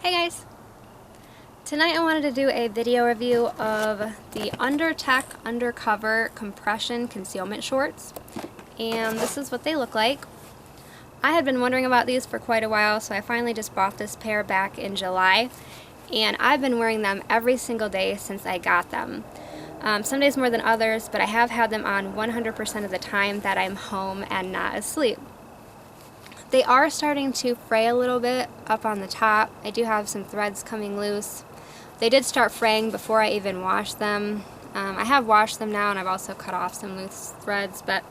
Hey guys! Tonight I wanted to do a video review of the UnderTech Undercover compression concealment shorts, and this is what they look like. I had been wondering about these for quite a while, so I finally just bought this pair back in July, and I've been wearing them every single day since I got them. Some days more than others, but I have had them on 100% of the time that I'm home and not asleep. They are starting to fray a little bit up on the top. I do have some threads coming loose. They did start fraying before I even washed them. I have washed them now, and I've also cut off some loose threads, but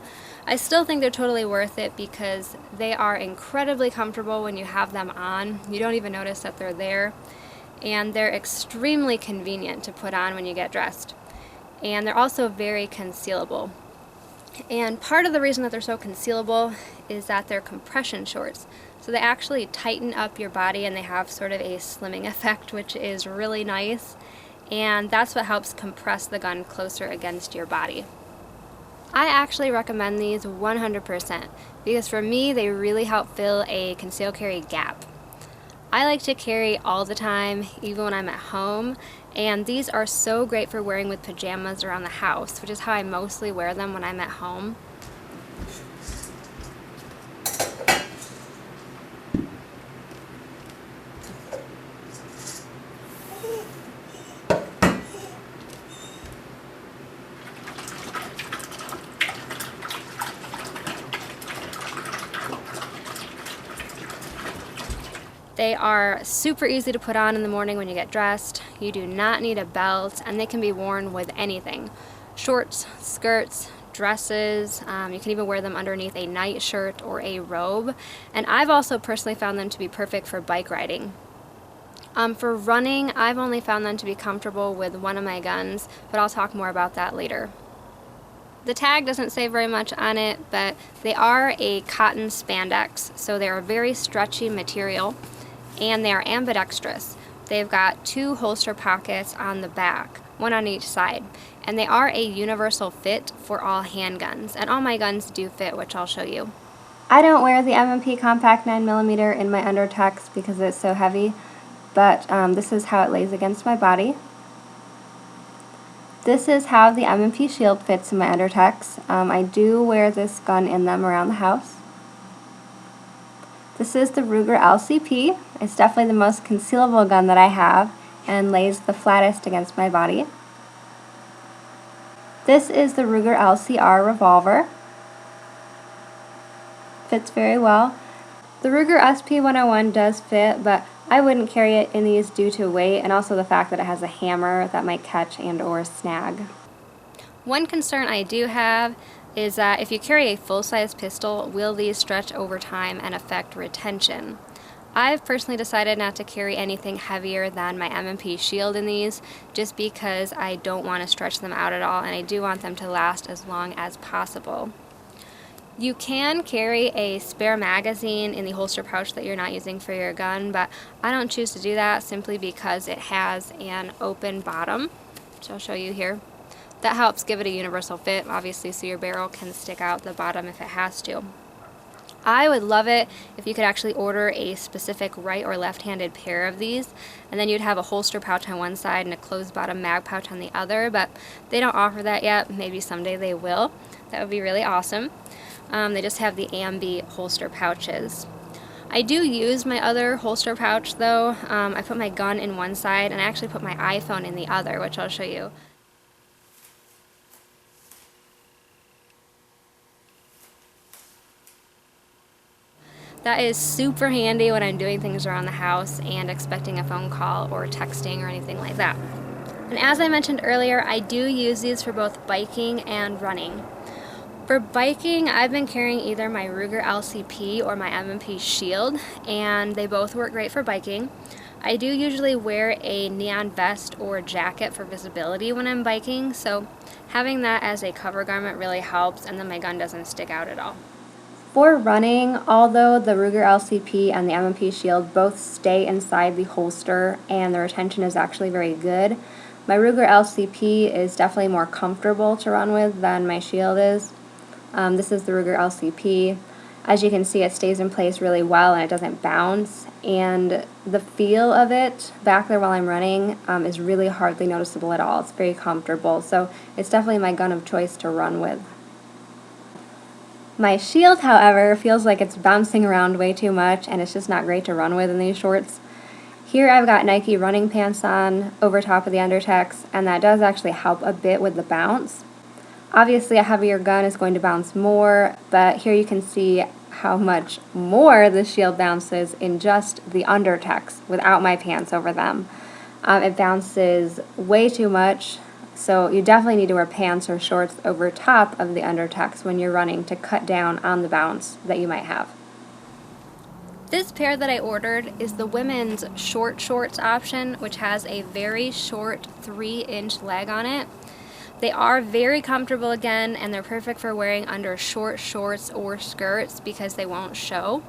I still think they're totally worth it because they are incredibly comfortable when you have them on. You don't even notice that they're there, and they're extremely convenient to put on when you get dressed. And they're also very concealable. And part of the reason that they're so concealable is that they're compression shorts. So they actually tighten up your body and they have sort of a slimming effect, which is really nice. And that's what helps compress the gun closer against your body. I actually recommend these 100% because for me they really help fill a concealed carry gap. I like to carry all the time, even when I'm at home, and these are so great for wearing with pajamas around the house, which is how I mostly wear them when I'm at home. They are super easy to put on in the morning when you get dressed. You do not need a belt, and they can be worn with anything. Shorts, skirts, dresses, you can even wear them underneath a night shirt or a robe. And I've also personally found them to be perfect for bike riding. For running, I've only found them to be comfortable with one of my guns, but I'll talk more about that later. The tag doesn't say very much on it, but they are a cotton spandex, so they're a very stretchy material. And they are ambidextrous. They've got two holster pockets on the back, one on each side, and they are a universal fit for all handguns, and all my guns do fit, which I'll show you. I don't wear the M&P Compact 9mm in my UnderTechs because it's so heavy, but this is how it lays against my body. This is how the M&P Shield fits in my UnderTechs. I do wear this gun in them around the house. This is the Ruger LCP. It's definitely the most concealable gun that I have and lays the flattest against my body. This is the Ruger LCR revolver. Fits very well. The Ruger SP101 does fit, but I wouldn't carry it in these due to weight and also the fact that it has a hammer that might catch and or snag. One concern I do have is that if you carry a full-size pistol, will these stretch over time and affect retention? I've personally decided not to carry anything heavier than my M&P Shield in these just because I don't want to stretch them out at all, and I do want them to last as long as possible. You can carry a spare magazine in the holster pouch that you're not using for your gun, but I don't choose to do that simply because it has an open bottom, which I'll show you here. That helps give it a universal fit, obviously, so your barrel can stick out the bottom if it has to. I would love it if you could actually order a specific right or left-handed pair of these, and then you'd have a holster pouch on one side and a closed bottom mag pouch on the other, but they don't offer that yet. Maybe someday they will. That would be really awesome. They just have the ambi holster pouches. I do use my other holster pouch though. I put my gun in one side and I actually put my iPhone in the other, which I'll show you. That is super handy when I'm doing things around the house and expecting a phone call or texting or anything like that. And as I mentioned earlier, I do use these for both biking and running. For biking, I've been carrying either my Ruger LCP or my M&P Shield, and they both work great for biking. I do usually wear a neon vest or jacket for visibility when I'm biking, so having that as a cover garment really helps, and then my gun doesn't stick out at all. For running, although the Ruger LCP and the M&P Shield both stay inside the holster and the retention is actually very good, my Ruger LCP is definitely more comfortable to run with than my Shield is. This is the Ruger LCP. As you can see, it stays in place really well and it doesn't bounce, and the feel of it back there while I'm running is really hardly noticeable at all. It's very comfortable, so it's definitely my gun of choice to run with. My shield, however, feels like it's bouncing around way too much and it's just not great to run with in these shorts. Here I've got Nike running pants on over top of the UnderTechs, and that does actually help a bit with the bounce. Obviously a heavier gun is going to bounce more, but here you can see how much more the shield bounces in just the UnderTechs without my pants over them. It bounces way too much, so you definitely need to wear pants or shorts over top of the UnderTechs when you're running to cut down on the bounce that you might have. This pair that I ordered is the women's short shorts option, which has a very short 3-inch leg on it. They are very comfortable again, and they're perfect for wearing under short shorts or skirts because they won't show.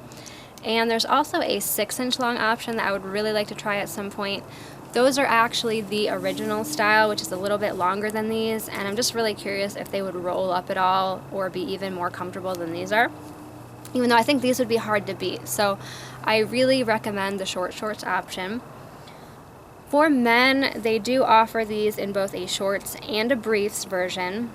And there's also a 6-inch long option that I would really like to try at some point. Those are actually the original style, which is a little bit longer than these, and I'm just really curious if they would roll up at all or be even more comfortable than these are, even though I think these would be hard to beat. So I really recommend the short shorts option. For men, they do offer these in both a shorts and a briefs version.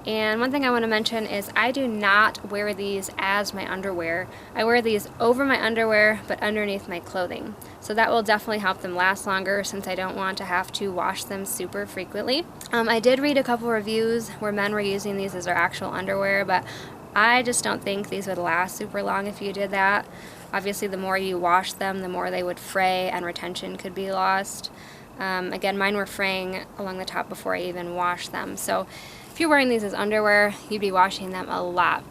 And one thing I want to mention is I do not wear these as my underwear. I wear these over my underwear but underneath my clothing. So that will definitely help them last longer since I don't want to have to wash them super frequently. I did read a couple reviews where men were using these as their actual underwear, but I just don't think these would last super long if you did that. Obviously, the more you wash them, the more they would fray and retention could be lost. Again, mine were fraying along the top before I even washed them. So if you're wearing these as underwear, you'd be washing them a lot.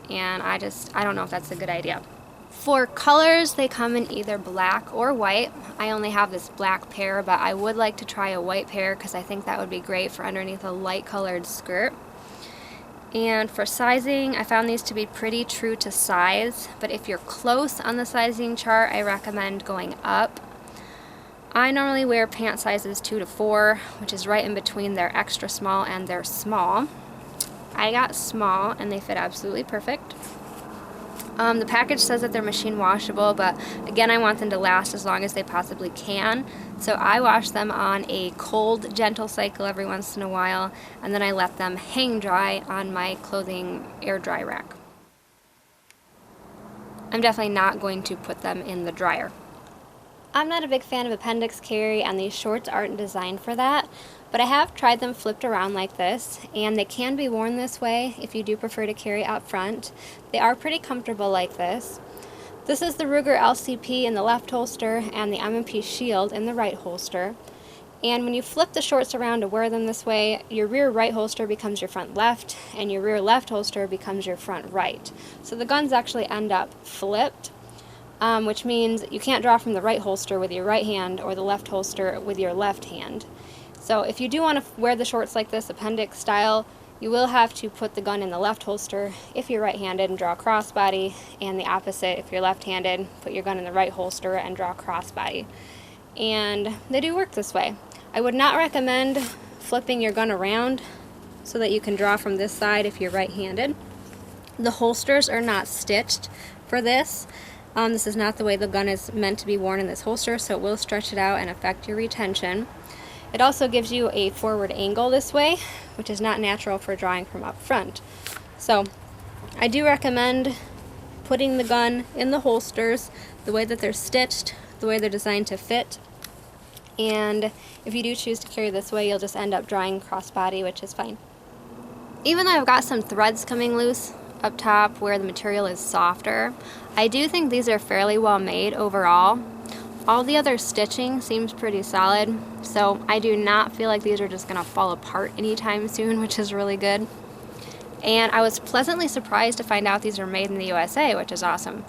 And I don't know if that's a good idea. For colors, they come in either black or white. I only have this black pair, but I would like to try a white pair because I think that would be great for underneath a light colored skirt. And for sizing, I found these to be pretty true to size, but if you're close on the sizing chart, I recommend going up. I normally wear pant sizes 2 to 4, which is right in between their extra small and their small. I got small and they fit absolutely perfect. The package says that they're machine washable, but again, I want them to last as long as they possibly can. So I wash them on a cold, gentle cycle every once in a while, and then I let them hang dry on my clothing air dry rack. I'm definitely not going to put them in the dryer. I'm not a big fan of appendix carry, and these shorts aren't designed for that, but I have tried them flipped around like this, and they can be worn this way if you do prefer to carry out front. They are pretty comfortable like this. This is the Ruger LCP in the left holster and the M&P Shield in the right holster. And when you flip the shorts around to wear them this way, your rear right holster becomes your front left, and your rear left holster becomes your front right. So the guns actually end up flipped, which means you can't draw from the right holster with your right hand or the left holster with your left hand. So if you do want to wear the shorts like this, appendix style, you will have to put the gun in the left holster if you're right-handed and draw a crossbody, and the opposite if you're left-handed, put your gun in the right holster and draw a crossbody. And they do work this way. I would not recommend flipping your gun around so that you can draw from this side if you're right-handed. The holsters are not stitched for this. This is not the way the gun is meant to be worn in this holster, so it will stretch it out and affect your retention. It also gives you a forward angle this way, which is not natural for drawing from up front. So I do recommend putting the gun in the holsters the way that they're stitched, the way they're designed to fit. And if you do choose to carry this way, you'll just end up drawing crossbody, which is fine. Even though I've got some threads coming loose up top where the material is softer, I do think these are fairly well made overall. All the other stitching seems pretty solid, so I do not feel like these are just going to fall apart anytime soon, which is really good. And I was pleasantly surprised to find out these are made in the USA, which is awesome.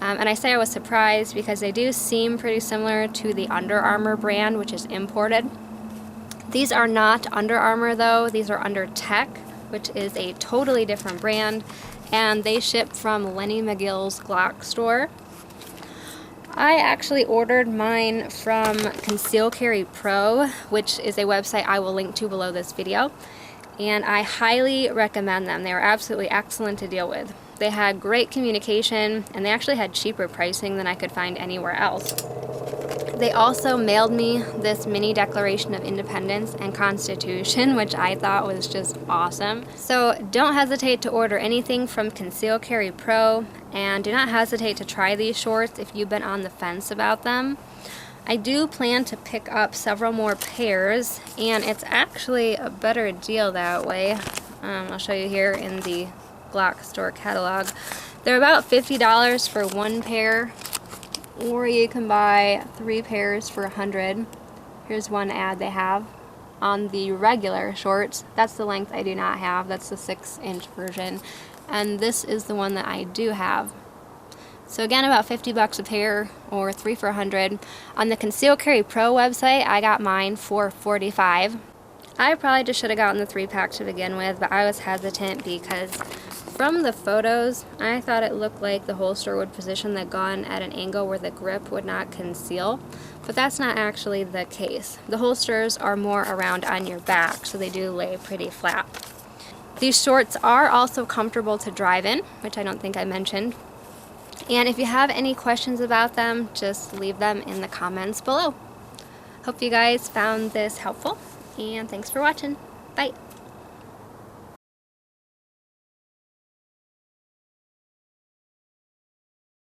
And I say I was surprised because they do seem pretty similar to the Under Armour brand, which is imported. These are not Under Armour though, these are UnderTech, which is a totally different brand, and they ship from Lenny Magills Glock Store. I actually ordered mine from Conceal Carry Pro, which is a website I will link to below this video. and I highly recommend them. They were absolutely excellent to deal with. They had great communication, and they actually had cheaper pricing than I could find anywhere else. They also mailed me this mini Declaration of Independence and Constitution, which I thought was just awesome. So don't hesitate to order anything from Conceal Carry Pro, and do not hesitate to try these shorts if you've been on the fence about them. I do plan to pick up several more pairs, and it's actually a better deal that way. I'll show you here in the Glock Store catalog. They're about $50 for one pair, or you can buy 3 pairs for $100. Here's one ad they have on the regular shorts. That's the length I do not have. That's the 6-inch version, and this is the one that I do have. So again, about $50 a pair, or 3 for $100. On the Conceal Carry Pro website, I got mine for $45. I probably just should have gotten the 3-pack to begin with, but I was hesitant because from the photos, I thought it looked like the holster would position the gun at an angle where the grip would not conceal, but that's not actually the case. The holsters are more around on your back, so they do lay pretty flat. These shorts are also comfortable to drive in, which I don't think I mentioned. And if you have any questions about them, just leave them in the comments below. Hope you guys found this helpful, and thanks for watching. Bye!